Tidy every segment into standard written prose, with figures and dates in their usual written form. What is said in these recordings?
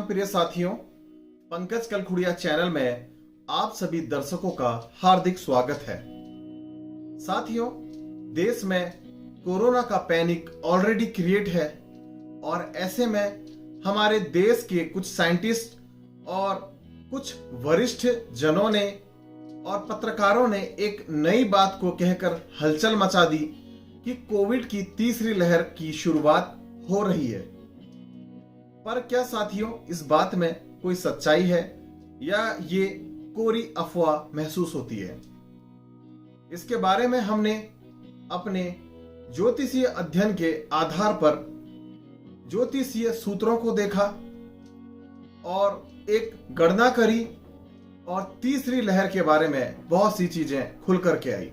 प्रिय साथियों, पंकज कलखुड़िया चैनल में आप सभी दर्शकों का हार्दिक स्वागत है। साथियों, देश में कोरोना का पैनिक ऑलरेडी क्रिएट है और ऐसे में हमारे देश के कुछ साइंटिस्ट और कुछ वरिष्ठ जनों ने और पत्रकारों ने एक नई बात को कहकर हलचल मचा दी कि कोविड की तीसरी लहर की शुरुआत हो रही है। पर क्या साथियों, इस बात में कोई सच्चाई है या ये कोरी अफवाह महसूस होती है? इसके बारे में हमने अपने ज्योतिषीय अध्ययन के आधार पर ज्योतिषीय सूत्रों को देखा और एक गणना करी और तीसरी लहर के बारे में बहुत सी चीजें खुल करके आई।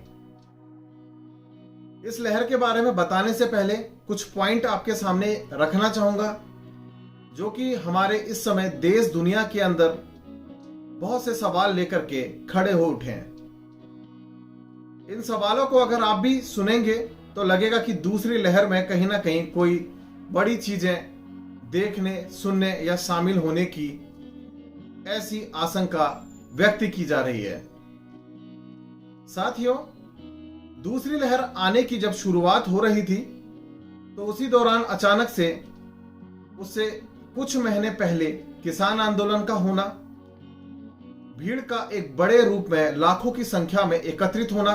इस लहर के बारे में बताने से पहले कुछ पॉइंट आपके सामने रखना चाहूंगा जो कि हमारे इस समय देश दुनिया के अंदर बहुत से सवाल लेकर के खड़े हो उठे हैं। इन सवालों को अगर आप भी सुनेंगे तो लगेगा कि दूसरी लहर में कहीं ना कहीं कोई बड़ी चीजें देखने, सुनने या शामिल होने की ऐसी आशंका व्यक्त की जा रही है। साथियों, दूसरी लहर आने की जब शुरुआत हो रही थी तो उसी दौरान अचानक से उससे कुछ महीने पहले किसान आंदोलन का होना, भीड़ का एक बड़े रूप में लाखों की संख्या में एकत्रित होना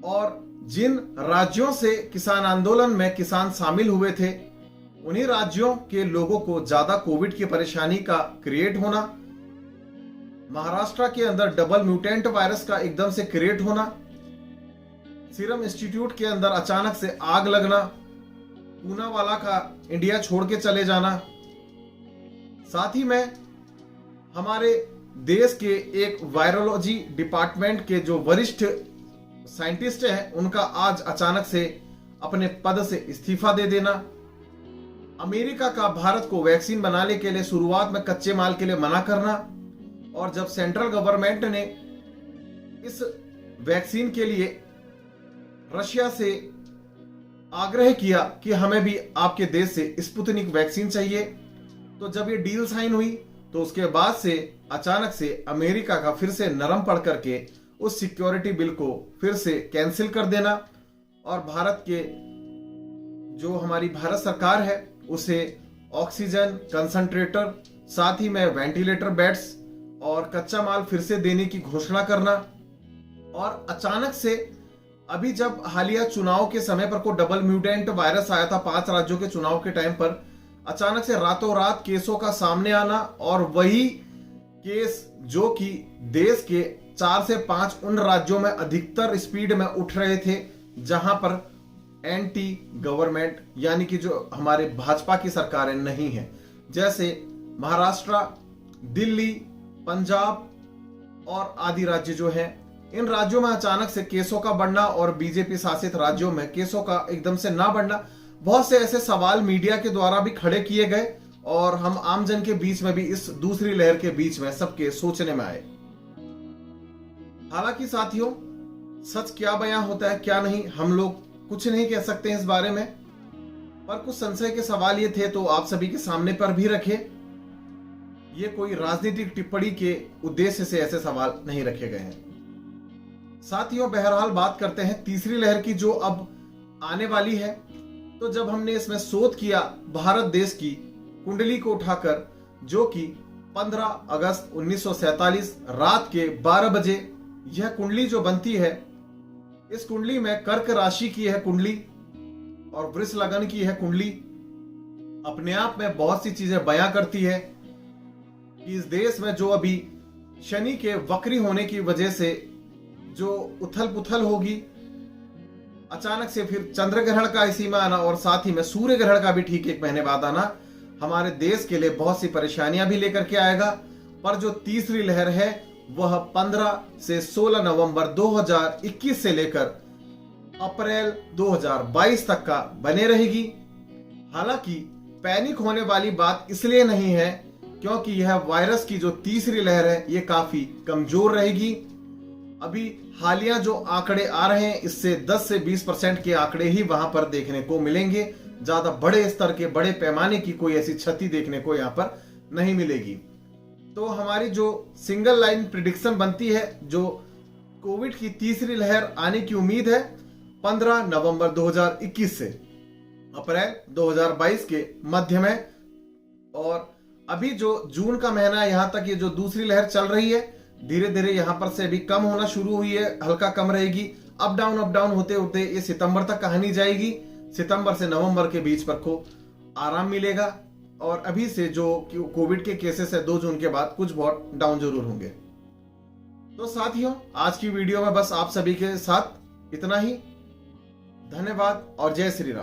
और जिन राज्यों से किसान आंदोलन में किसान शामिल हुए थे उन्हीं राज्यों के लोगों को ज्यादा कोविड की परेशानी का क्रिएट होना, महाराष्ट्र के अंदर डबल म्यूटेंट वायरस का एकदम से क्रिएट होना, सीरम इंस्टीट्यूट के अंदर अचानक से आग लगना, पूनावाला का इंडिया छोड़ के चले जाना, साथ ही में हमारे देश के एक वायरोलॉजी डिपार्टमेंट के जो वरिष्ठ साइंटिस्ट हैं उनका आज अचानक से अपने पद से इस्तीफा दे देना, अमेरिका का भारत को वैक्सीन बनाने के लिए शुरुआत में कच्चे माल के लिए मना करना और जब सेंट्रल गवर्नमेंट ने इस वैक्सीन के लिए रशिया से आग्रह किया कि हमें भी आपके देश से स्पुतनिक वैक्सीन चाहिए, तो जब ये डील साइन हुई तो उसके बाद से अचानक से अमेरिका का फिर से नरम पड़ करके उस सिक्योरिटी बिल को फिर से कैंसिल कर देना और भारत के जो हमारी भारत सरकार है उसे ऑक्सीजन कंसंट्रेटर, साथ ही में वेंटिलेटर बेड्स और कच्चा माल फिर से देने की घोषणा करना। और अचानक से अभी जब हालिया चुनाव के समय पर को डबल म्यूटेंट वायरस आया था 5 राज्यों के चुनाव के टाइम पर, अचानक से रातों रात केसों का सामने आना और वही केस जो कि देश के 4 से 5 उन राज्यों में अधिकतर स्पीड में उठ रहे थे जहां पर एंटी गवर्नमेंट यानी कि जो हमारे भाजपा की सरकारें नहीं है, जैसे महाराष्ट्र, दिल्ली, पंजाब और आदि राज्य जो हैं, इन राज्यों में अचानक से केसों का बढ़ना और बीजेपी शासित राज्यों में केसों का एकदम से ना बढ़ना, बहुत से ऐसे सवाल मीडिया के द्वारा भी खड़े किए गए और हम आम जन के बीच में भी इस दूसरी लहर के बीच में सबके सोचने में आए। हालांकि साथियों, सच क्या बयां होता है क्या नहीं हम लोग कुछ नहीं कह सकते हैं इस बारे में, पर कुछ संशय के सवाल ये थे तो आप सभी के सामने पर भी रखे। ये कोई राजनीतिक टिप्पणी के उद्देश्य से ऐसे सवाल नहीं रखे गए हैं। साथियों, बहरहाल बात करते हैं तीसरी लहर की जो अब आने वाली है। तो जब हमने इसमें शोध किया भारत देश की कुंडली को उठाकर, जो कि 15 अगस्त 1947 रात के 12 बजे यह कुंडली जो बनती है, इस कुंडली में कर्क राशि की है कुंडली और वृष लगन की है कुंडली, अपने आप में बहुत सी चीजें बयां करती है कि इस देश में जो अभी शनि के वक्री होने की वजह से जो उथल पुथल होगी, अचानक से फिर चंद्र ग्रहण का इसी में आना और साथ ही में सूर्य ग्रहण का भी ठीक 1 महीने बाद आना हमारे देश के लिए बहुत सी परेशानियां भी लेकर के आएगा। पर जो तीसरी लहर है वह 15 से 16 नवंबर 2021 से लेकर अप्रैल 2022 तक का बने रहेगी। हालांकि पैनिक होने वाली बात इसलिए नहीं है क्योंकि यह वायरस की जो तीसरी लहर है ये काफी कमजोर रहेगी। अभी हालिया जो आंकड़े आ रहे हैं इससे 10 से 20% के आंकड़े ही वहां पर देखने को मिलेंगे, ज्यादा बड़े स्तर के बड़े पैमाने की कोई ऐसी क्षति देखने को यहाँ पर नहीं मिलेगी। तो हमारी जो सिंगल लाइन प्रिडिक्शन बनती है, जो कोविड की तीसरी लहर आने की उम्मीद है 15 नवंबर 2021 से अप्रैल 2022 के मध्य में। और अभी जो जून का महीना है, यहां तक ये जो दूसरी लहर चल रही है, धीरे धीरे यहां पर से अभी कम होना शुरू हुई है, हल्का कम रहेगी। अप डाउन होते होते ये सितंबर तक कहानी जाएगी। सितंबर से नवंबर के बीच पर को आराम मिलेगा। और अभी से जो कोविड के केसेस है 2 जून के बाद कुछ बहुत डाउन जरूर होंगे। तो साथियों, आज की वीडियो में बस आप सभी के साथ इतना ही। धन्यवाद और जय श्री राम।